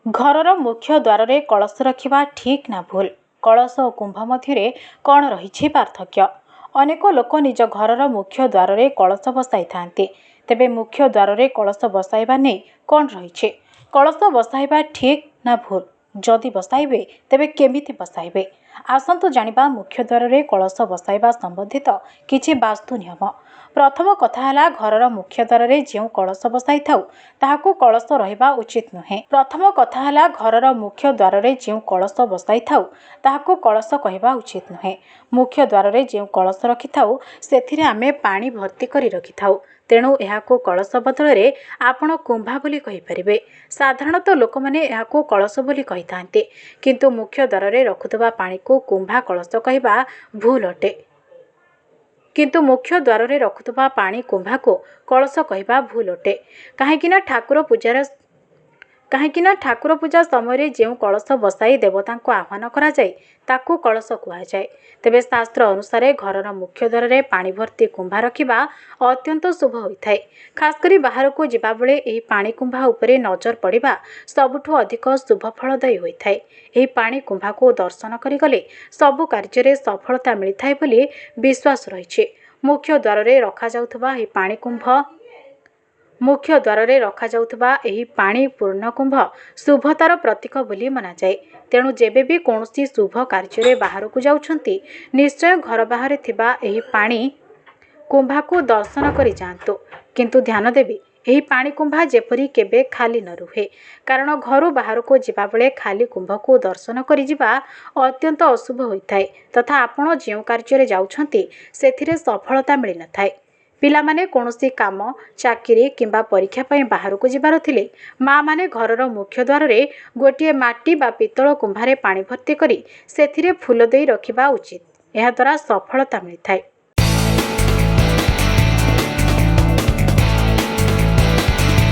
घरर मुख्य द्वार रे कलश रखिबा ठीक ना भूल। कलश और कुंभ मध्य कौन रही पार्थक्य? अनेक लोक निज घरर मुख्य द्वार रे कलश बसाई थांती। तेबे मुख्य द्वार रे कलश बसाइबा नहीं कौन रही? कलश बसाइबा ठीक ना भूल? जदि बसाइबे तेबे केमिति बसाइबे? आसंतु जानिबा मुख्य द्वार रे कलश बसाइबा संबंधित किछि वास्तु नियम। प्रथम कथा है घरर मुख्य द्वार रे जो कलश बसाई थाउ ताहाकू कलश रहिबा उचित नुहे। प्रथम कथा है घरर मुख्य द्वार रे जो कलश बसाई थाउ ताहाकू कलश कहवा उचित नुहे। मुख्य द्वार रे जो कलश रखि थाउ सेथिरे आमे पानी भर्ती करी रखि थाउ। तेणु एहाको कलश बदल रे आपण कुंभा बोली कहि परिबे। साधारणतः लोक माने एहाको कलश बोली कहि थांते, किंतु मुख्य द्वार रे रखुतबा पानी को कुंभा कलश कहवा भूल अटे। किंतु मुख्य द्वार रे रखुतबा पानी कुंभा को कलश कहवा भूल अटे। काहेकिना ठाकुर पूजा समय जो कलश बसाई देवता को आह्वान करा जाए ताकू कलश कुआ जाए। तेबे शास्त्र अनुसार घरर मुख्य द्वार रे पानी भर्ती कुंभा रखिबा अत्यंत शुभ होइथाए। खास करी बाहर को जिबा बेले एही पानी कुंभा उपरे नजर पड़िबा सबुठु अधिक शुभ फलदायी होइथाए। एही पानी कुंभा को दर्शन करि गले सबु कार्य रे सफलता मिलिथाए बोली विश्वास रहिछि। मुख्य द्वार रे रखा जाउथबा एही पानी कुंभ मुख्य द्वार रे रखा जाउथबा एही पानी पूर्ण कुंभ शुभतार प्रतीक बोली मना जाए। तेणु जेबे भी कौनसी शुभ कार्य रे बाहर को जाउछंती निश्चय घर बाहर थिबा एही पानी कुंभा को दर्शन करि जांतु। किंतु ध्यान देबी एही पानी कुंभा जेपरी केबे खाली न रुहे, कारण घरु बाहर को जिबा बेले खाली कुंभ को दर्शन करि जिबा अत्यंत अशुभ होइथाए तथा आपण जे कार्य रे जाउछंती सेथिरे सफलता मिलि न थाए। पिला माने कौनसी काम चाकरी किंबा परीक्षा पई बाहर को जिबार थिले माँ माने घरर मुख्य द्वार रे गोटिए माटी बा पितल कुंभारे पानी भर्ती करी सेथिरे फूल देई रखिबा उचित। एहा द्वारा सफलता मिलिथाए।